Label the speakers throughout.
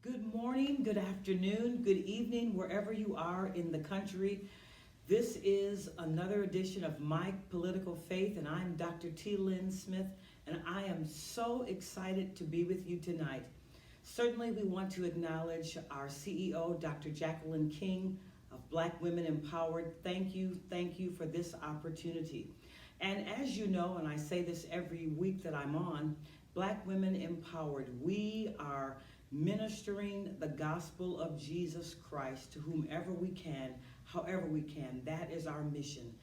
Speaker 1: Good morning, good afternoon, good evening, wherever you are in the country. This is another edition of My Political Faith, and I'm Dr. T. Lynn Smith, and I am so excited to be with you tonight. Certainly, we want to acknowledge our CEO, Dr. Jacqueline King of Black Women Empowered. Thank you for this opportunity. And as you know, and I say this every week that I'm on, Black Women Empowered, we are ministering the gospel of Jesus Christ to whomever we can, however we can. That is our mission,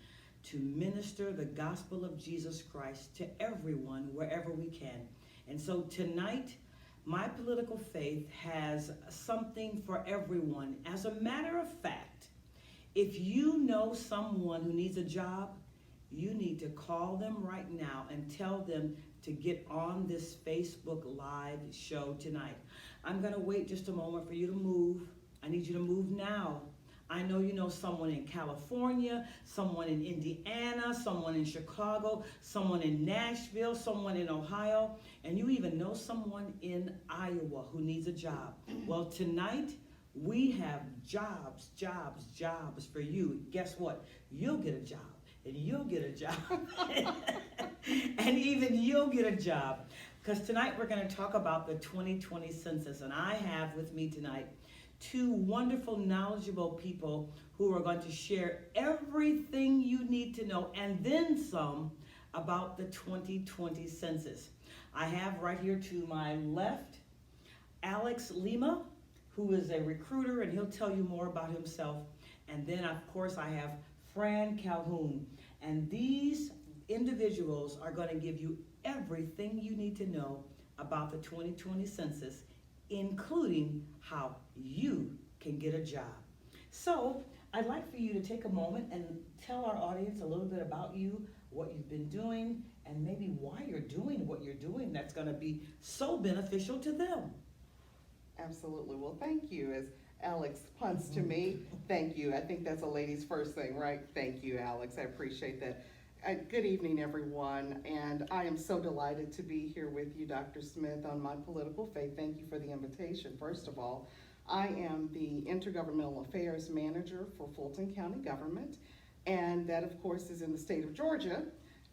Speaker 1: to minister the gospel of Jesus Christ to everyone wherever we can. And so tonight, My Political Faith has something for everyone. As a matter of fact, if you know someone who needs a job, you need to call them right now and tell them to get on this Facebook Live show tonight. I'm going to wait just a moment for you to move. I need you to move now. I know you know someone in California, someone in Indiana, someone in Chicago, someone in Nashville, someone in Ohio, and you even know someone in Iowa who needs a job. Well, tonight we have jobs for you. Guess what? You'll get a job, and you'll get a job, and even you'll get a job. Because tonight we're going to talk about the 2020 census, and I have with me tonight two wonderful, knowledgeable people who are going to share everything you need to know and then some about the 2020 census. I have right here to my left Alex Lima, who is a recruiter, and he'll tell you more about himself. And then, of course, I have Fran Calhoun, and these individuals are going to give you everything you need to know about the 2020 census, including how you can get a job. So I'd like for you to take a moment and tell our audience a little bit about you, what you've been doing, and maybe why you're doing what you're doing that's going to be so beneficial to them.
Speaker 2: Absolutely. Well, thank you. As Alex punts to me, thank you. I think that's a lady's first thing, right? Thank you, Alex. I appreciate that. Good evening, everyone, and I am so delighted to be here with you, Dr. Smith, on My Political Faith. Thank you for the invitation. First of all, I am the Intergovernmental Affairs Manager for Fulton County Government, and that, of course, is in the state of Georgia,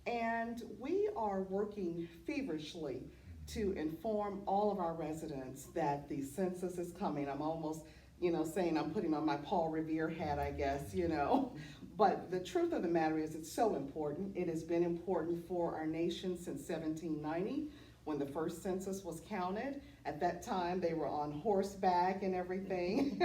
Speaker 2: and we are working feverishly to inform all of our residents that the census is coming. I'm almost, saying I'm putting on my Paul Revere hat, I guess, But the truth of the matter is it's so important. It has been important for our nation since 1790 when the first census was counted. At that time, they were on horseback and everything.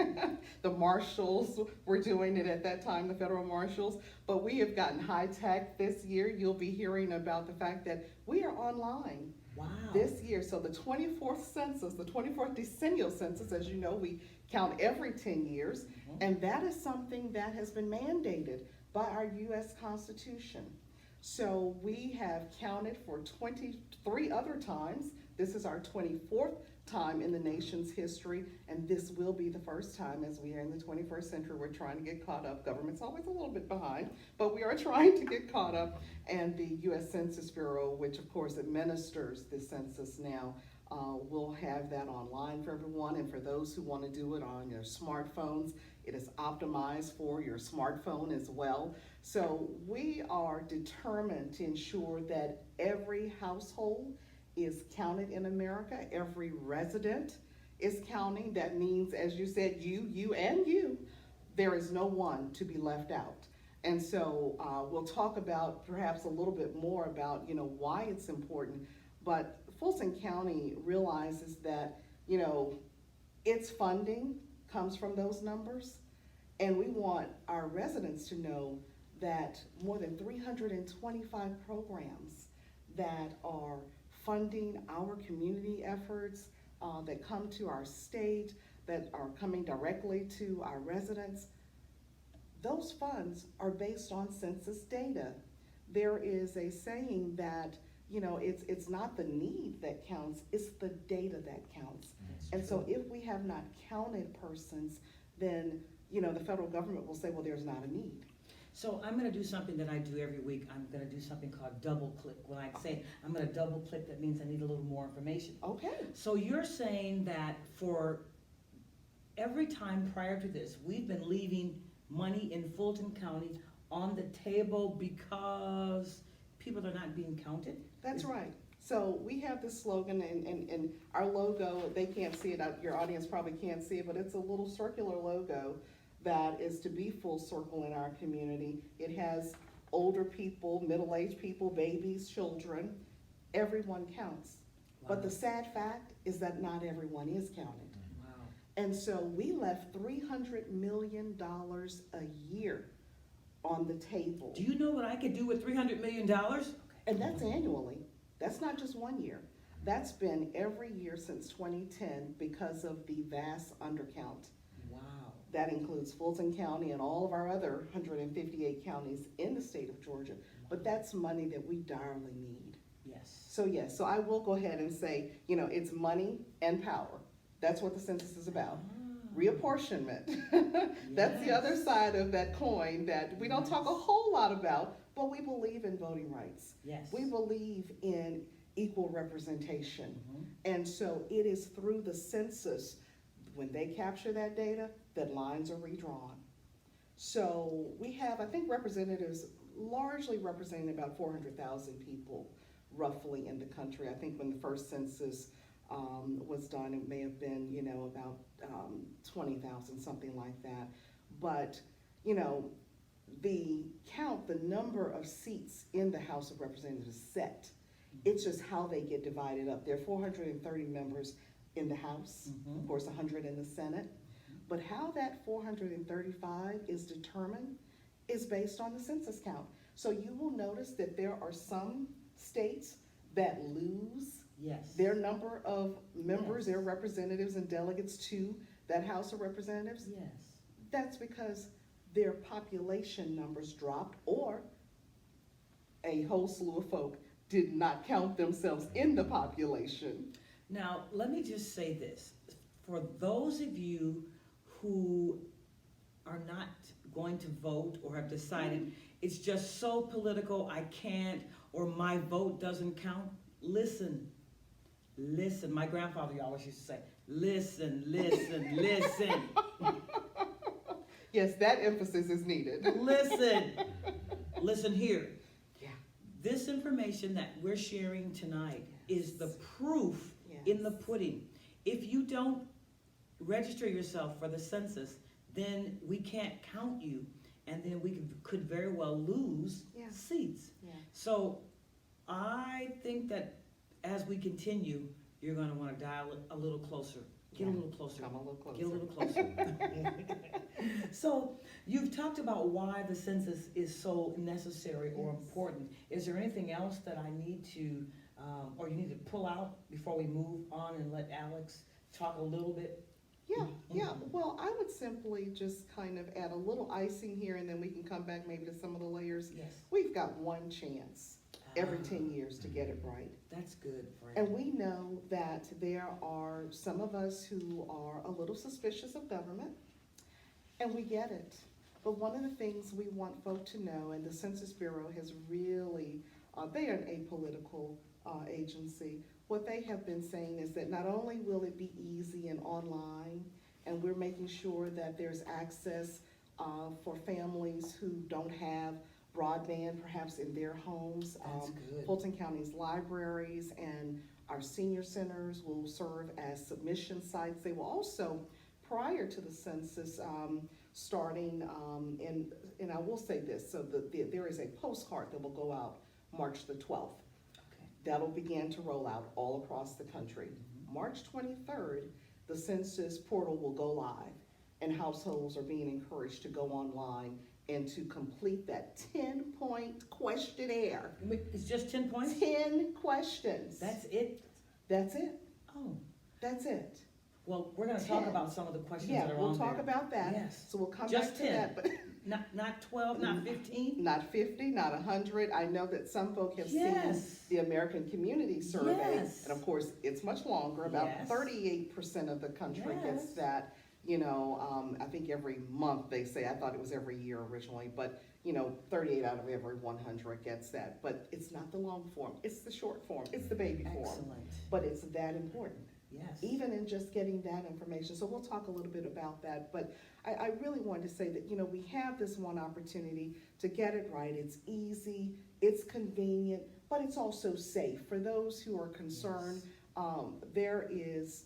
Speaker 2: The marshals were doing it at that time, the federal marshals. But we have gotten high tech this year. You'll be hearing about the fact that we are online.
Speaker 1: Wow.
Speaker 2: This year, so the 24th census, the 24th decennial census, as you know, we count every 10 years, and that is something that has been mandated by our U.S. Constitution. So we have counted for 23 other times. This is our 24th time in the nation's history, and this will be the first time as we are in the 21st century. We're trying to get caught up. Government's always a little bit behind, but we are trying to get caught up. And the U.S. Census Bureau, which of course administers the census now, will have that online for everyone. And for those who want to do it on your smartphones, it is optimized for your smartphone as well. So we are determined to ensure that every household is counted in America. Every resident is counting. That means, as you said, you. There is no one to be left out. And so we'll talk about perhaps a little bit more about, why it's important. But Fulton County realizes that, its funding comes from those numbers. And we want our residents to know that more than 325 programs that are funding our community efforts that come to our state, that are coming directly to our residents, those funds are based on census data. There is a saying that, it's not the need that counts, it's the data that counts. And so if we have not counted persons, then, the federal government will say, well, there's not a need.
Speaker 1: So I'm going to do something that I do every week. I'm going to do something called double click. When I say I'm going to double click, that means I need a little more information.
Speaker 2: Okay.
Speaker 1: So you're saying that for every time prior to this, we've been leaving money in Fulton County on the table because people are not being counted?
Speaker 2: That's right. So we have this slogan, and our logo, they can't see it, your audience probably can't see it, but it's a little circular logo that is to be full circle in our community. It has older people, middle-aged people, babies, children. Everyone counts.
Speaker 1: Wow.
Speaker 2: But the sad fact is that not everyone is counted.
Speaker 1: Wow.
Speaker 2: And so we left $300 million a year on the table.
Speaker 1: Do you know what I could do with $300 million?
Speaker 2: And that's annually. That's not just 1 year. That's been every year since 2010 because of the vast undercount.
Speaker 1: Wow.
Speaker 2: That includes Fulton County and all of our other 158 counties in the state of Georgia. But that's money that we direly need.
Speaker 1: Yes.
Speaker 2: So yes, so I will go ahead and say, it's money and power. That's what the census is about. Reapportionment. That's the other side of that coin that we don't talk a whole lot about, but we believe in voting rights.
Speaker 1: Yes.
Speaker 2: We believe in equal representation.
Speaker 1: Mhm.
Speaker 2: And so it is through the census, when they capture that data, that lines are redrawn. So we have, I think, representatives largely representing about 400,000 people roughly in the country. I think when the first census was done, it may have been, about 20,000, something like that. But, the count, the number of seats in the House of Representatives is set. It's just how they get divided up. There are 430 members in the House, of course, 100 in the Senate. But how that 435 is determined is based on the census count. So you will notice that there are some states that lose their number of members, their representatives and delegates to that House of Representatives.
Speaker 1: Yes.
Speaker 2: That's because their population numbers dropped, or a whole slew of folk did not count themselves in the population.
Speaker 1: Now, let me just say this. For those of you who are not going to vote or have decided it's just so political, I can't, or my vote doesn't count, listen. My grandfather always used to say, listen.
Speaker 2: Yes, that emphasis is needed.
Speaker 1: Listen here.
Speaker 2: Yeah.
Speaker 1: This information that we're sharing tonight is the proof in the pudding. If you don't register yourself for the census, then we can't count you, and then we could very well lose seats.
Speaker 2: Yeah.
Speaker 1: So I think that as we continue, you're going to want to dial it a little closer. Get a little closer.
Speaker 2: Come a little closer.
Speaker 1: Get a little closer. So you've talked about why the census is so necessary or important. Is there anything else that I need to, or you need to pull out before we move on and let Alex talk a little bit?
Speaker 2: Yeah. Well, I would simply just kind of add a little icing here, and then we can come back maybe to some of the layers.
Speaker 1: Yes.
Speaker 2: We've got one chance every 10 years to get it right.
Speaker 1: That's good, friend.
Speaker 2: And we know that there are some of us who are a little suspicious of government, and we get it. But one of the things we want folk to know, and the Census Bureau has really, they are an apolitical agency. What they have been saying is that not only will it be easy and online, and we're making sure that there's access for families who don't have broadband perhaps in their homes.
Speaker 1: That's good.
Speaker 2: Fulton County's libraries and our senior centers will serve as submission sites. They will also, prior to the census starting, and I will say this, so there is a postcard that will go out March the 12th. That'll begin to roll out all across the country. March 23rd, the census portal will go live, and households are being encouraged to go online and to complete that 10-point questionnaire.
Speaker 1: It's just 10 points?
Speaker 2: 10 questions.
Speaker 1: That's it?
Speaker 2: That's it.
Speaker 1: Oh.
Speaker 2: That's it.
Speaker 1: Well, we're going to talk about some of the questions that are on there.
Speaker 2: Yeah, we'll talk about that.
Speaker 1: Yes.
Speaker 2: So we'll come
Speaker 1: Just
Speaker 2: back to
Speaker 1: 10.
Speaker 2: that. But
Speaker 1: not 12, not 15?
Speaker 2: Not 50, not 100. I know that some folk have seen the American Community Survey.
Speaker 1: Yes.
Speaker 2: And of course, it's much longer. About 38% of the country gets that. I think every month they say, I thought it was every year originally, but 38 out of every 100 gets that. But it's not the long form, it's the short form, it's the baby form.
Speaker 1: Excellent.
Speaker 2: But it's that important.
Speaker 1: Yes.
Speaker 2: even in just getting that information. So we'll talk a little bit about that, but I really wanted to say that, we have this one opportunity to get it right. It's easy, it's convenient, but it's also safe. For those who are concerned, there is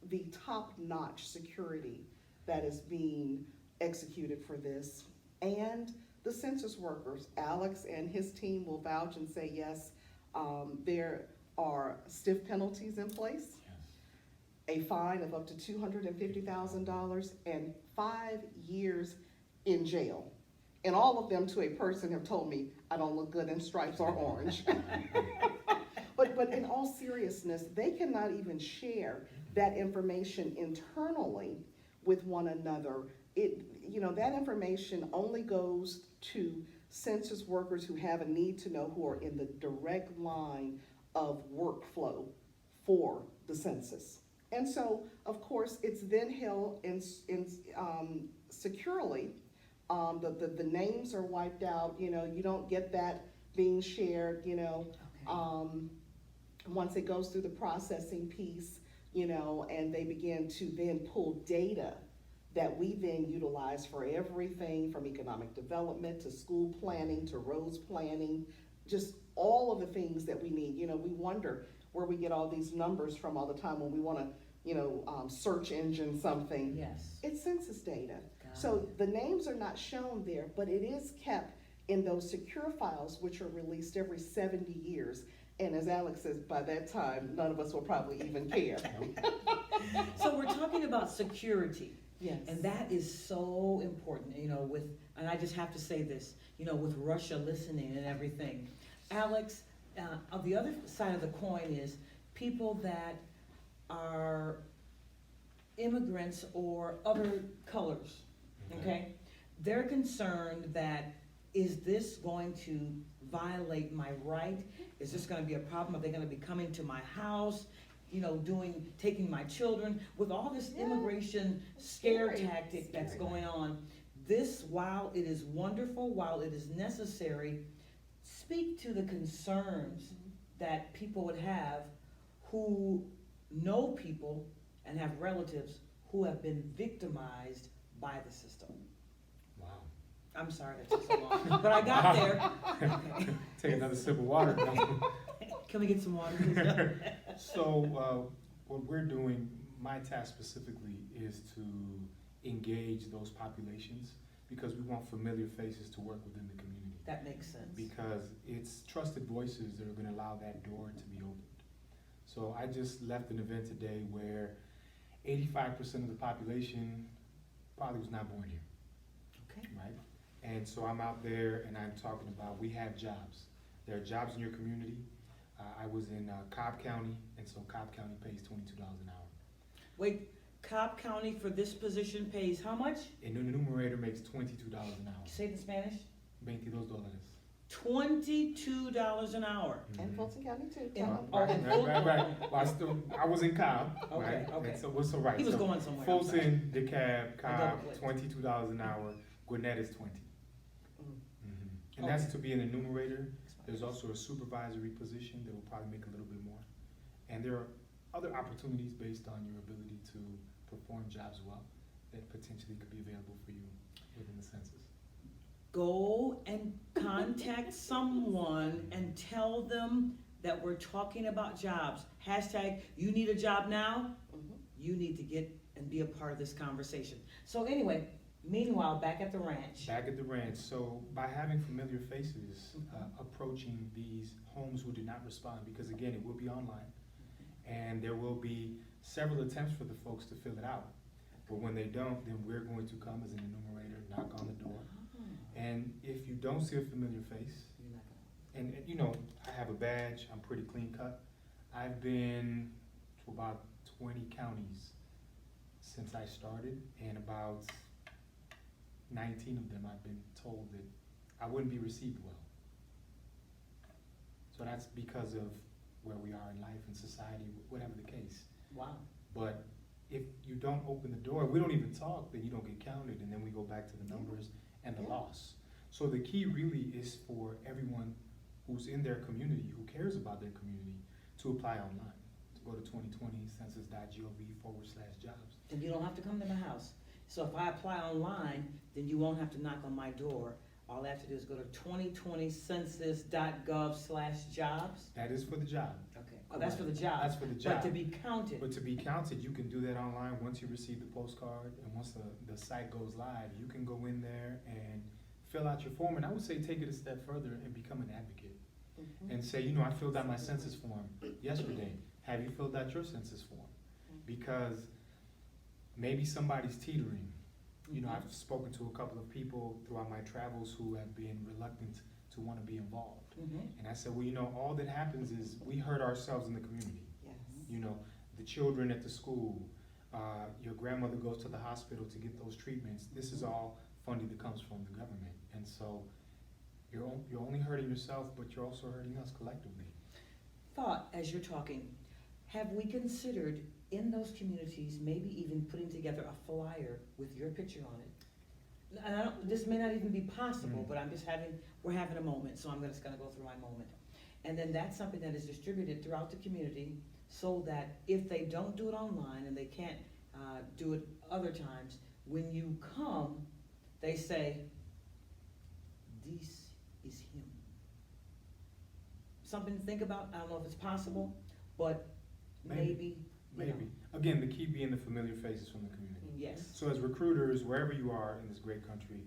Speaker 2: the top-notch security that is being executed for this. And the census workers, Alex and his team will vouch and say, yes, there are stiff penalties in place, a fine of up to $250,000, and 5 years in jail. And all of them, to a person, have told me, I don't look good in stripes or orange. But in all seriousness, they cannot even share that information internally with one another. That information only goes to census workers who have a need to know, who are in the direct line of workflow for the census. And so, of course, it's then held in securely. The names are wiped out. You don't get that being shared. Once it goes through the processing piece, and they begin to then pull data that we then utilize for everything from economic development to school planning to roads planning, just all of the things that we need. We wonder where we get all these numbers from all the time when we want to, search engine something.
Speaker 1: Yes.
Speaker 2: It's census data.
Speaker 1: Got
Speaker 2: So
Speaker 1: it.
Speaker 2: the names are not shown there, but it is kept in those secure files, which are released every 70 years. And as Alex says, by that time, none of us will probably even care.
Speaker 1: So we're talking about security.
Speaker 2: Yes.
Speaker 1: And that is so important, and I just have to say this, with Russia listening and everything. Alex, on the other side of the coin is people that are immigrants or other colors, okay? They're concerned that, is this going to violate my right? Is this gonna be a problem? Are they gonna be coming to my house? Taking my children, with all this immigration scare tactic that's going on. This, while it is wonderful, while it is necessary, speak to the concerns that people would have who know people and have relatives who have been victimized by the system.
Speaker 3: Wow.
Speaker 1: I'm sorry that took so long, but I got there. Okay.
Speaker 3: Take another sip of water.
Speaker 1: Can we get some water, please?
Speaker 3: So what we're doing, my task specifically, is to engage those populations because we want familiar faces to work within the community.
Speaker 1: That makes sense.
Speaker 3: Because it's trusted voices that are going to allow that door to be opened. So I just left an event today where 85% of the population probably was not born here.
Speaker 1: Okay.
Speaker 3: Right? And so I'm out there and I'm talking about, we have jobs. There are jobs in your community. I was in Cobb County, and so Cobb County pays $22 an hour.
Speaker 1: Wait, Cobb County for this position pays how much?
Speaker 3: And the numerator makes $22 an hour.
Speaker 1: Say it in Spanish.
Speaker 3: $22.
Speaker 1: $22 an hour.
Speaker 2: And Fulton County too.
Speaker 1: In-
Speaker 2: Tom.
Speaker 1: oh, in Fulton.
Speaker 3: Right. Well, I was in Cobb, right?
Speaker 1: Okay.
Speaker 3: And so right.
Speaker 1: He was
Speaker 3: so
Speaker 1: going somewhere. I'm sorry.
Speaker 3: Fulton, DeKalb, Cobb,
Speaker 1: double-clicked.
Speaker 3: $22 an hour. Gwinnett is $20. And that's to be an enumerator. There's also a supervisory position that will probably make a little bit more. And there are other opportunities based on your ability to perform jobs well that potentially could be available for you within the census.
Speaker 1: Go and contact someone and tell them that we're talking about jobs. Hashtag, you need a job now? You need to get and be a part of this conversation. So anyway, meanwhile, back at the ranch.
Speaker 3: Back at the ranch, so by having familiar faces approaching these homes who did not respond, because again, it will be online, and there will be several attempts for the folks to fill it out. But when they don't, then we're going to come as an enumerator, knock on the door. And if you don't see a familiar face, and I have a badge, I'm pretty clean cut. I've been to about 20 counties since I started, and about 19 of them I've been told that I wouldn't be received well. So that's because of where we are in life and society, whatever the case.
Speaker 1: Wow.
Speaker 3: But if you don't open the door, we don't even talk, then you don't get counted, and then we go back to the numbers and the loss. So the key really is for everyone who's in their community, who cares about their community, to apply online, go to 2020census.gov/jobs.
Speaker 1: And you don't have to come to my house. So if I apply online, then you won't have to knock on my door. All I have to do is go to 2020census.gov/jobs.
Speaker 3: That is for the job.
Speaker 1: Okay, oh, that's for the job.
Speaker 3: That's for the job.
Speaker 1: But to be counted,
Speaker 3: But to be counted, you can do that online once you receive the postcard, and once the site goes live, you can go in there and fill out your form, and I would say take it a step further and become an advocate. And say, you know, I filled out my census form yesterday, have you filled out your census form? Because maybe somebody's teetering. You know, I've spoken to a couple of people throughout my travels who have been reluctant to want to be involved. And I said, well, you know, all that happens is we hurt ourselves in the community.
Speaker 1: yes.
Speaker 3: You know, the children at the school, your grandmother goes to the hospital to get those treatments. This is all funding that comes from the government. And so you're only hurting yourself, but you're also hurting us collectively.
Speaker 1: Thought, as you're talking, have we considered in those communities, maybe even putting together a flyer with your picture on it? And I don't, this may not even be possible, but we're having a moment, so I'm just gonna go through my moment. And then that's something that is distributed throughout the community, so that if they don't do it online and they can't do it other times, when you come, they say, this is him. Something to think about. I don't know if it's possible, but maybe. You know.
Speaker 3: Maybe. Again, the key being the familiar faces from the community.
Speaker 1: Yes.
Speaker 3: So as recruiters, wherever you are in this great country,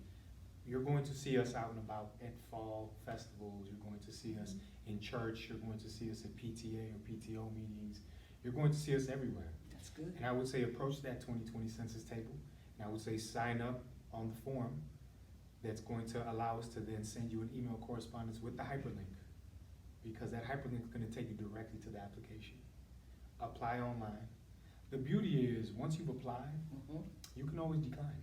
Speaker 3: you're going to see us out and about at fall festivals, you're going to see us in church, you're going to see us at PTA or PTO meetings, you're going to see us everywhere.
Speaker 1: That's good.
Speaker 3: And I would say approach that 2020 census table, and I would say sign up on the form that's going to allow us to then send you an email correspondence with the hyperlink, because that hyperlink is going to take you directly to the application. Apply online. The beauty is, once you've applied, you can always decline.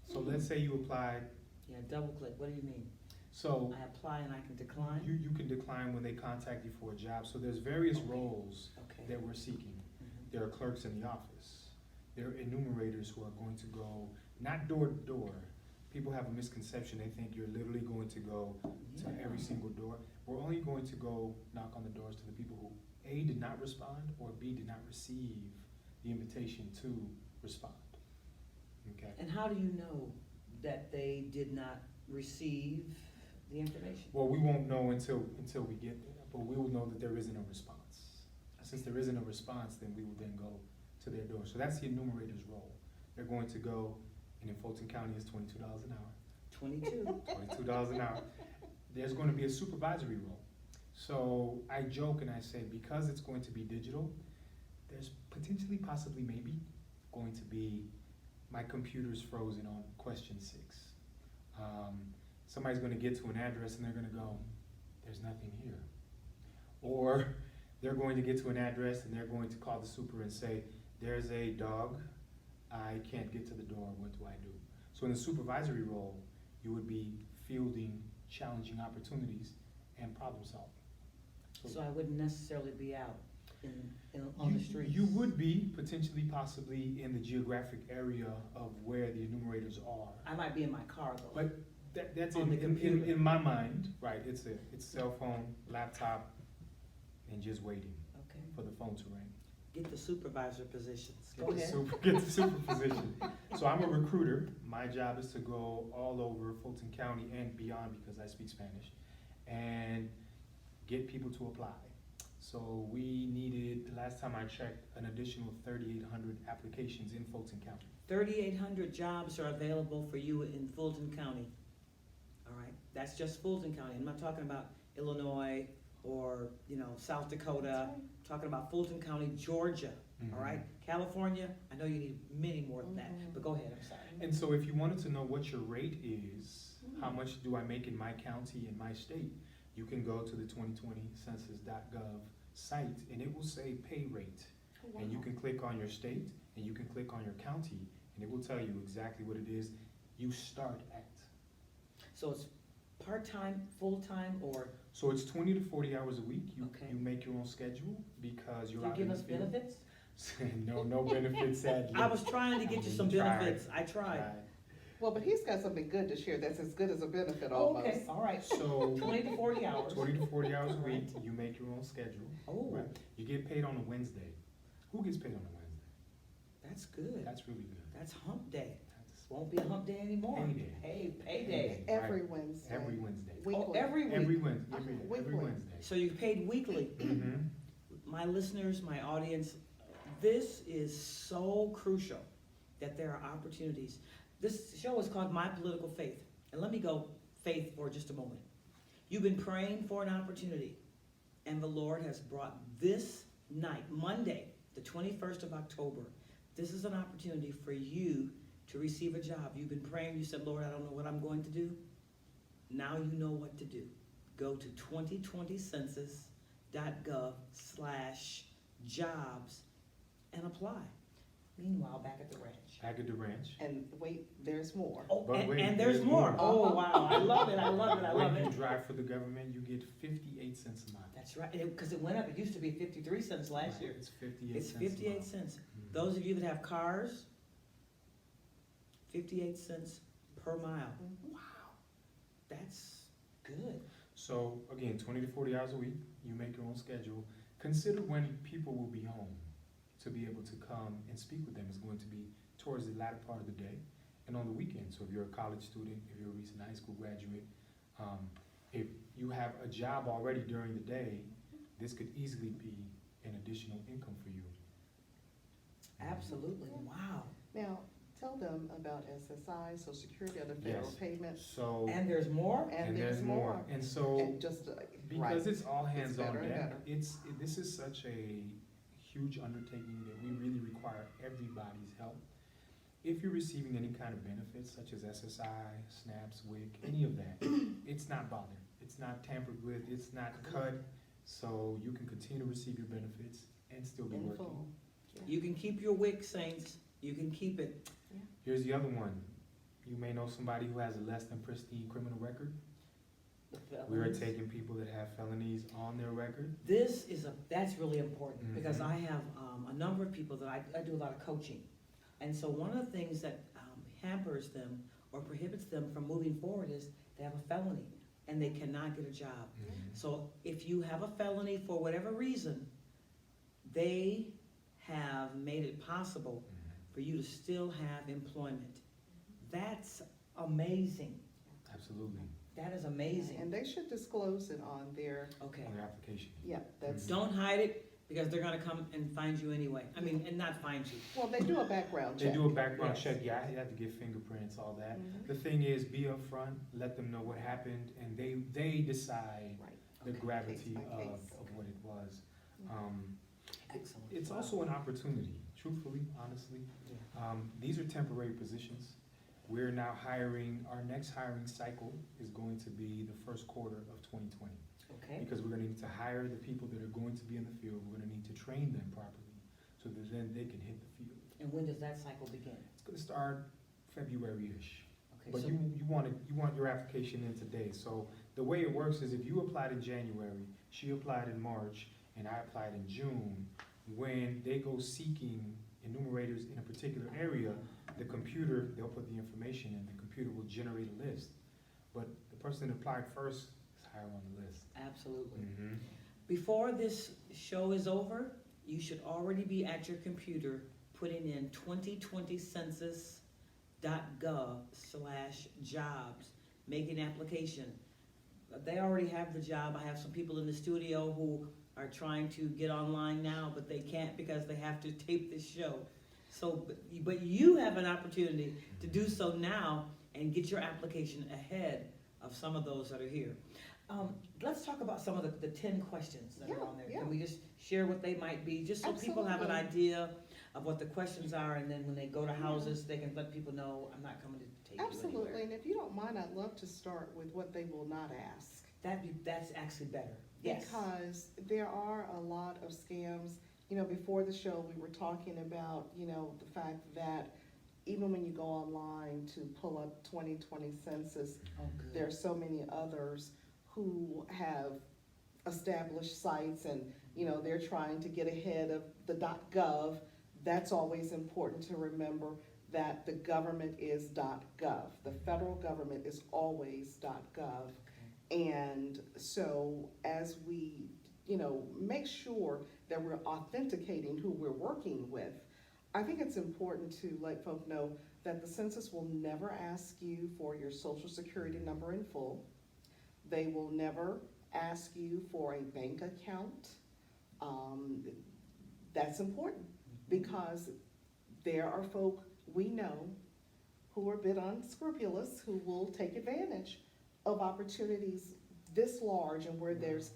Speaker 3: So let's say you applied.
Speaker 1: Yeah, double click. What do you mean?
Speaker 3: So
Speaker 1: I apply and I can decline?
Speaker 3: you can decline when they contact you for a job. So there's various roles
Speaker 1: Okay.
Speaker 3: that we're seeking. There are clerks in the office. There are enumerators who are going to go, not door to door. People have a misconception. They think you're literally going to go to every single door. We're only going to go knock on the doors to the people who A, did not respond, or B, did not receive the invitation to respond. Okay?
Speaker 1: And how do you know that they did not receive the information?
Speaker 3: Well, we won't know until we get there, but we will know that there isn't a response. Since there isn't a response, then we will then go to their door. So that's the enumerator's role. They're going to go, and in Fulton County it's $22 an hour.
Speaker 1: 22.
Speaker 3: $22 an hour. There's going to be a supervisory role. So I joke and I say, because it's going to be digital, there's potentially, possibly, maybe going to be, my computer's frozen on question 6. Somebody's going to get to an address and they're going to go, there's nothing here. Or they're going to get to an address and they're going to call the super and say, there's a dog, I can't get to the door, what do I do? So in the supervisory role, you would be fielding challenging opportunities and problem solving.
Speaker 1: So I wouldn't necessarily be out on the streets.
Speaker 3: You would be potentially, possibly in the geographic area of where the enumerators are.
Speaker 1: I might be in my car though.
Speaker 3: But that's
Speaker 1: On the computer.
Speaker 3: in my mind, right? It's cell phone, laptop, and just waiting
Speaker 1: Okay.
Speaker 3: for the phone to ring.
Speaker 1: Get the supervisor positions. Go
Speaker 3: Get the
Speaker 1: ahead.
Speaker 3: get the super position. So I'm a recruiter. My job is to go all over Fulton County and beyond, because I speak Spanish, and get people to apply. So we needed, the last time I checked, an additional 3,800 applications in Fulton County.
Speaker 1: 3,800 jobs are available for you in Fulton County. All right, that's just Fulton County. I'm not talking about Illinois or, South Dakota. I'm talking about Fulton County, Georgia. All right, California, I know you need many more than that, but go ahead, I'm sorry.
Speaker 3: And so if you wanted to know what your rate is, how much do I make in my county, in my state, you can go to the 2020census.gov site and it will say pay rate. And you can click on your state and you can click on your county and it will tell you exactly what it is you start at.
Speaker 1: So it's part-time, full-time, or
Speaker 3: So it's 20 to 40 hours a week.
Speaker 1: Okay.
Speaker 3: You make your own schedule because
Speaker 1: do
Speaker 3: you're
Speaker 1: you
Speaker 3: out
Speaker 1: give
Speaker 3: in the
Speaker 1: us
Speaker 3: field.
Speaker 1: benefits?
Speaker 3: No benefits, sadly.
Speaker 1: I was trying to get you some
Speaker 3: Tried.
Speaker 1: benefits. I tried.
Speaker 2: Well, but he's got something good to share that's as good as a benefit
Speaker 1: Oh,
Speaker 2: almost.
Speaker 1: okay, all right.
Speaker 3: So
Speaker 1: 20 to 40 hours.
Speaker 3: 20 to 40 hours a week, you make your own schedule.
Speaker 1: Oh,
Speaker 3: Right. You get paid on a Wednesday. Who gets paid on a Wednesday?
Speaker 1: that's good.
Speaker 3: That's really good.
Speaker 1: That's hump day.
Speaker 3: That's
Speaker 1: Won't be a hump day anymore.
Speaker 3: Payday.
Speaker 1: Hey, payday.
Speaker 2: Every
Speaker 3: Right.
Speaker 2: Wednesday.
Speaker 3: Every Wednesday.
Speaker 1: Oh,
Speaker 2: Weekly.
Speaker 1: every week.
Speaker 3: Every Wednesday. Every
Speaker 2: Weekly.
Speaker 3: Wednesday.
Speaker 1: So you're paid weekly.
Speaker 3: Mm-hmm.
Speaker 1: My listeners, my audience, this is so crucial that there are opportunities. This show is called My Political Faith. And let me go faith for just a moment. You've been praying for an opportunity, and the Lord has brought this night, Monday, the 21st of October. This is an opportunity for you to receive a job. You've been praying, you said, Lord, I don't know what I'm going to do. Now you know what to do. Go to 2020census.gov/jobs and apply. Meanwhile, back at the ranch.
Speaker 3: Back at the ranch.
Speaker 2: And wait, there's more.
Speaker 1: Oh,
Speaker 3: But wait,
Speaker 1: and there's
Speaker 3: there's
Speaker 1: more.
Speaker 3: more.
Speaker 1: Oh,
Speaker 2: Uh-huh.
Speaker 1: wow. I love it. I love it. I love
Speaker 3: When you
Speaker 1: it.
Speaker 3: drive for the government, you get 58 cents a mile.
Speaker 1: That's right. Because it went up. It used to be 53 cents last
Speaker 3: Right.
Speaker 1: year.
Speaker 3: It's 58
Speaker 1: It's
Speaker 3: cents
Speaker 1: 58
Speaker 3: a mile.
Speaker 1: cents.
Speaker 3: Mhm.
Speaker 1: Those of you that have cars, 58 cents per mile.
Speaker 2: Mhm.
Speaker 1: Wow. That's good.
Speaker 3: So again, 20 to 40 hours a week, you make your own schedule. Consider when people will be home to be able to come and speak with them. It's going to be towards the latter part of the day and on the weekend. So if you're a college student, if you're a recent high school graduate, if you have a job already during the day, this could easily be an additional income for you.
Speaker 1: Absolutely. Wow.
Speaker 2: Now, tell them about SSI, Social Security, other federal
Speaker 3: Yes.
Speaker 2: payments,
Speaker 3: So,
Speaker 1: And there's more?
Speaker 2: and there's more.
Speaker 3: And so,
Speaker 2: And just,
Speaker 3: because
Speaker 2: right.
Speaker 3: it's all hands on
Speaker 2: better and
Speaker 3: deck,
Speaker 2: better.
Speaker 3: this is such a huge undertaking that we really require everybody's help. If you're receiving any kind of benefits such as SSI, SNAPs, WIC, any of that, it's not bothered. It's not tampered with, it's not cut, so you can continue to receive your benefits and still be
Speaker 2: In
Speaker 3: working.
Speaker 2: full.
Speaker 1: You can keep your wick, saints. You can keep it.
Speaker 3: Here's the other one. You may know somebody who has a less than pristine criminal record. We are taking people that have felonies on their record.
Speaker 1: That's really important because
Speaker 3: Mhm.
Speaker 1: I have a number of people that I do a lot of coaching. And so one of the things that hampers them or prohibits them from moving forward is they have a felony and they cannot get a job. So if you have a felony for whatever reason, they have made it possible for you to still have employment. That's amazing.
Speaker 3: Absolutely,
Speaker 1: That is amazing.
Speaker 2: And they should disclose it on their,
Speaker 1: Okay.
Speaker 3: on their application.
Speaker 2: yeah, that's,
Speaker 1: Don't hide it because they're gonna come and find you anyway. I mean, and not find you.
Speaker 2: well, they do a background
Speaker 3: They
Speaker 2: check.
Speaker 3: do a background
Speaker 1: Yes.
Speaker 3: check, yeah, I have to get fingerprints, all that.
Speaker 2: Mhm.
Speaker 3: The thing is, be upfront, let them know what happened, and they decide
Speaker 2: Right.
Speaker 3: the
Speaker 1: Okay.
Speaker 3: gravity
Speaker 2: Case by
Speaker 3: of
Speaker 2: case.
Speaker 3: what it was.
Speaker 2: Mhm.
Speaker 1: Excellent.
Speaker 3: It's also an opportunity, truthfully, honestly. These are temporary positions. We're now hiring, our next hiring cycle is going to be the first quarter of 2020.
Speaker 1: Okay.
Speaker 3: Because we're gonna need to hire the people that are going to be in the field, we're gonna need to train them properly, so that then they can hit the field.
Speaker 1: And when does that cycle begin?
Speaker 3: It's gonna start February-ish.
Speaker 1: Okay,
Speaker 3: But
Speaker 1: so
Speaker 3: you want your application in today, so the way it works is if you applied in January, she applied in March, and I applied in June, when they go seeking enumerators in a particular area, the computer, they'll put the information in, the computer will generate a list. But the person that applied first is higher on the list.
Speaker 1: absolutely. Before this show is over, you should already be at your computer putting in 2020census.gov/jobs, making application. They already have the job. I have some people in the studio who are trying to get online now, but they can't because they have to tape this show. So, but you have an opportunity to do so now and get your application ahead of some of those that are here. Let's talk about some of the 10 questions that are on there.
Speaker 2: Yeah.
Speaker 1: Can we just share what they might be, just so people have an
Speaker 2: Absolutely.
Speaker 1: idea of what the questions are, and then when they go to houses, they can let people know, I'm not coming to take you
Speaker 2: Absolutely,
Speaker 1: anywhere.
Speaker 2: and if you don't mind, I'd love to start with what they will not ask.
Speaker 1: That's actually better. Yes.
Speaker 2: Because there are a lot of scams. You know, before the show, we were talking about, you know, the fact that even when you go online to pull up 2020 census,
Speaker 1: Oh, good.
Speaker 2: there are so many others who have established sites and, you know, they're trying to get ahead of the .gov. That's always important to remember. that the government is .gov. The federal government is always .gov. And so as we, make sure that we're authenticating who we're working with, I think it's important to let folk know that the census will never ask you for your social security number in full. They will never ask you for a bank account. That's important because there are folk we know who are a bit unscrupulous who will take advantage of opportunities this large and where there's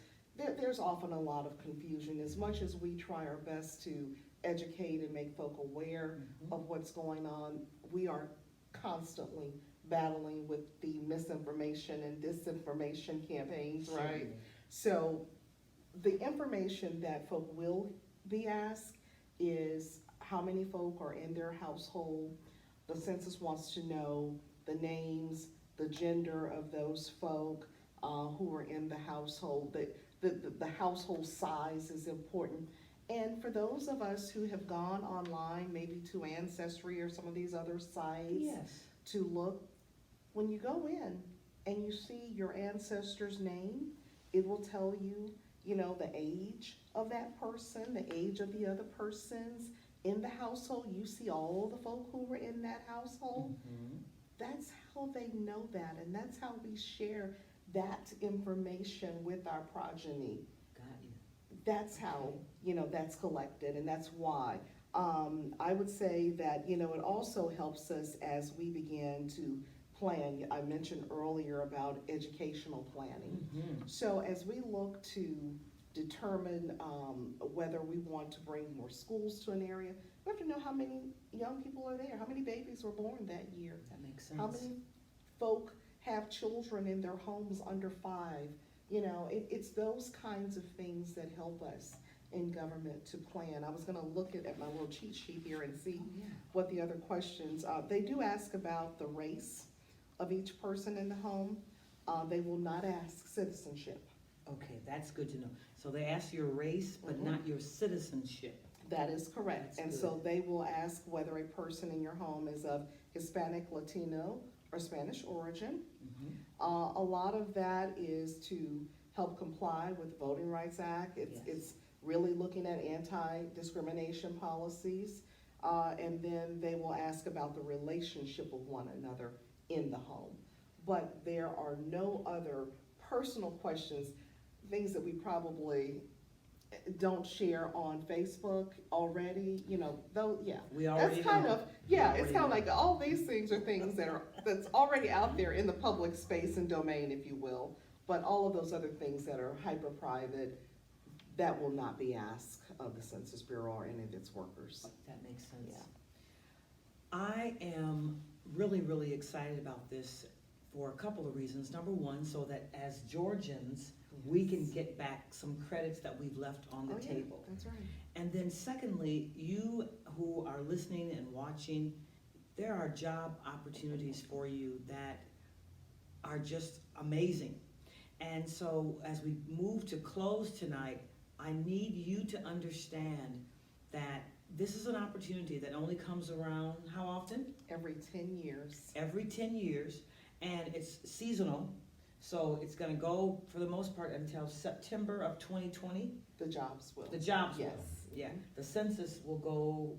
Speaker 2: often a lot of confusion. As much as we try our best to educate and make folk aware of what's going on, we are constantly battling with the misinformation and disinformation campaigns, right?
Speaker 1: Certainly.
Speaker 2: So the information that folk will be asked is how many folk are in their household. The census wants to know the names, the gender of those folk who are in the household. The household size is important. And for those of us who have gone online, maybe to Ancestry or some of these other sites,
Speaker 1: Yes.
Speaker 2: to look, when you go in and you see your ancestor's name, it will tell you, the age of that person, the age of the other persons in the household. You see all the folk who were in that household. That's how they know that, and that's how we share that information with our progeny.
Speaker 1: Got you.
Speaker 2: That's how, that's collected, and that's why. I would say that, it also helps us as we begin to plan. I mentioned earlier about educational planning. So as we look to determine whether we want to bring more schools to an area, we have to know how many young people are there, how many babies were born that year.
Speaker 1: That makes sense.
Speaker 2: How many folk have children in their homes under 5? It's those kinds of things that help us in government to plan. I was gonna look at my little cheat sheet here and see what the other questions, they do ask about the race of each person in the home. They will not ask citizenship.
Speaker 1: Okay, that's good to know. So they ask your race, but not your citizenship.
Speaker 2: That is correct.
Speaker 1: That's
Speaker 2: And
Speaker 1: good.
Speaker 2: so they will ask whether a person in your home is of Hispanic, Latino, or Spanish origin. A lot of that is to help comply with the Voting Rights Act. It's really looking at anti-discrimination policies. And then they will ask about the relationship of one another in the home. But there are no other personal questions, things that we probably don't share on Facebook already, though,
Speaker 1: We already
Speaker 2: that's kind
Speaker 1: know.
Speaker 2: of,
Speaker 1: We
Speaker 2: it's
Speaker 1: already
Speaker 2: kind of
Speaker 1: know.
Speaker 2: like all these things are things that's already out there in the public space and domain, if you will. But all of those other things that are hyper private, that will not be asked of the Census Bureau or any of its workers.
Speaker 1: That makes sense.
Speaker 2: Yeah.
Speaker 1: I am really, really excited about this for a couple of reasons. Number one, so that as Georgians, we can get back some credits that we've left on the table.
Speaker 2: That's right.
Speaker 1: And then secondly, you who are listening and watching, there are job opportunities for you that are just amazing. And so as we move to close tonight, I need you to understand that this is an opportunity that only comes around, how often?
Speaker 2: Every 10 years.
Speaker 1: Every 10 years, and it's seasonal. So it's gonna go, for the most part, until September of 2020.
Speaker 2: The jobs will.
Speaker 1: The jobs will.
Speaker 2: Yes.
Speaker 1: Yeah, the census will go.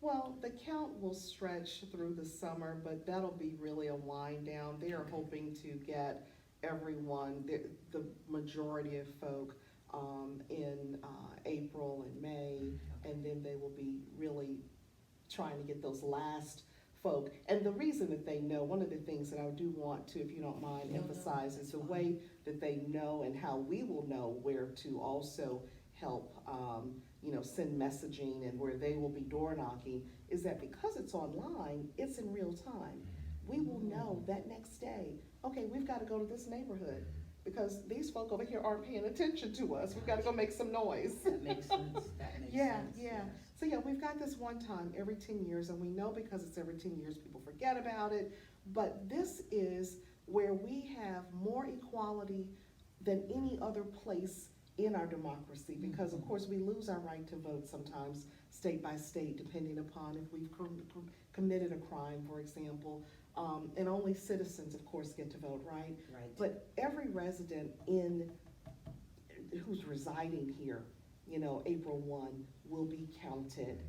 Speaker 2: Well, the count will stretch through the summer, but that'll be really a wind down. They are hoping to get everyone, the majority of folk, in April and May, and then they will be really trying to get those last folk. And the reason that they know, one of the things that I do want to, if you don't mind, emphasize is the way that they know and how we will know where to also help, send messaging and where they will be door knocking, is that because it's online, it's in real time. We will know that next day, okay, we've got to go to this neighborhood because these folk over here aren't paying attention to us. We've got to go make some noise.
Speaker 1: That makes sense. That makes
Speaker 2: Yeah,
Speaker 1: sense.
Speaker 2: yeah.
Speaker 1: Yes.
Speaker 2: So yeah, we've got this one time every 10 years, and we know because it's every 10 years, people forget about it. But this is where we have more equality than any other place in our democracy, because of course we lose our right to vote sometimes state by state, depending upon if we've committed a crime, for example. And only citizens, of course, get to vote, right?
Speaker 1: Right.
Speaker 2: But every resident who's residing here, April 1, will be counted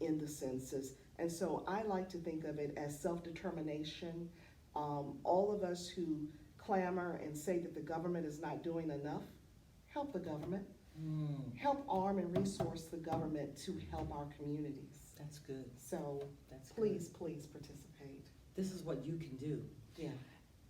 Speaker 2: in the census. And so I like to think of it as self-determination. All of us who clamor and say that the government is not doing enough, help the government. Help arm and resource the government to help our communities.
Speaker 1: That's good.
Speaker 2: So
Speaker 1: That's good.
Speaker 2: please participate.
Speaker 1: This is what you can do.
Speaker 2: Yeah.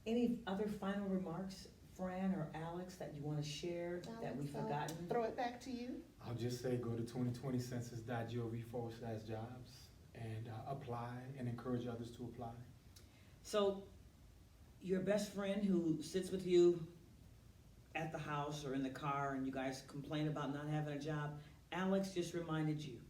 Speaker 1: Any other final remarks, Fran or Alex, that you want to share that we've
Speaker 2: Alex,
Speaker 1: forgotten?
Speaker 2: Throw it back to you.
Speaker 3: I'll just say go to 2020census.gov/jobs and apply and encourage others to apply.
Speaker 1: So, your best friend who sits with you at the house or in the car and you guys complain about not having a job, Alex just reminded you.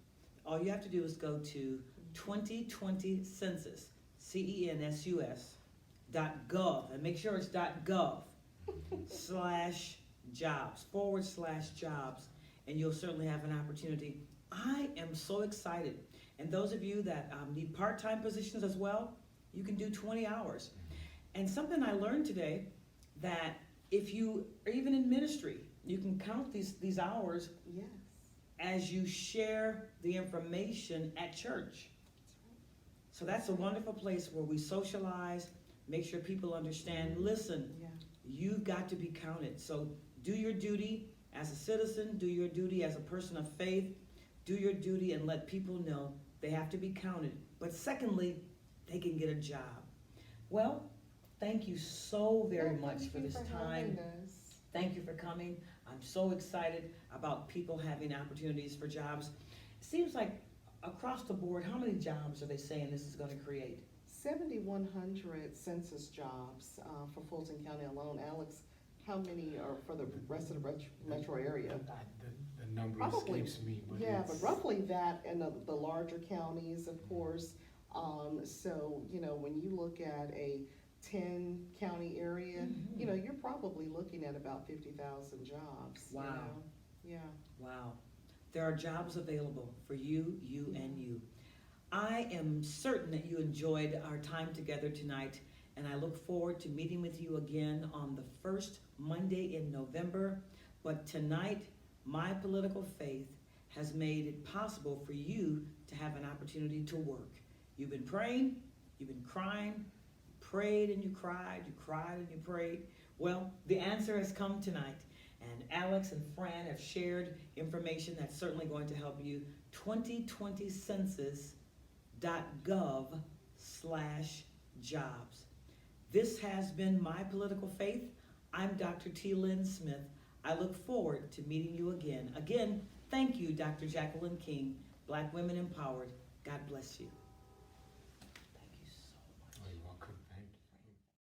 Speaker 1: All you have to do is go to 2020census, CENSUS.gov, and make sure it's .gov /jobs, /jobs, and you'll certainly have an opportunity. I am so excited. And those of you that need part-time positions as well, you can do 20 hours. And something I learned today, that if you are even in ministry, you can count these hours
Speaker 2: Yes.
Speaker 1: as you share the information at church. So that's a wonderful place where we socialize, make sure people understand, listen,
Speaker 2: Yeah.
Speaker 1: you've got to be counted. So do your duty as a citizen, do your duty as a person of faith, do your duty and let people know they have to be counted. But secondly, they can get a job. Well, thank you so very much for this time. Thank you for coming. I'm so excited about people having opportunities for jobs. It seems like across the board, how many jobs are they saying this is going to create?
Speaker 2: 7,100 census jobs for Fulton County alone. Alex, how many are for the rest of the metro area?
Speaker 3: The number
Speaker 2: Probably,
Speaker 3: escapes me, but
Speaker 2: yeah,
Speaker 3: it's,
Speaker 2: but roughly that in the larger counties, of course. So, when you look at a 10-county area,
Speaker 1: Mhm.
Speaker 2: you're probably looking at about 50,000 jobs.
Speaker 1: Wow.
Speaker 2: Yeah.
Speaker 1: Wow. There are jobs available for you, and you. I am certain that you enjoyed our time together tonight, and I look forward to meeting with you again on the first Monday in November. But tonight, My Political Faith has made it possible for you to have an opportunity to work. You've been praying, you've been crying, prayed and you cried and you prayed. Well, the answer has come tonight. And Alex and Fran have shared information that's certainly going to help you. 2020census.gov/jobs. This has been My Political Faith. I'm Dr. T. Lynn Smith. I look forward to meeting you again. Again, thank you, Dr. Jacqueline King. Black Women Empowered. God bless you.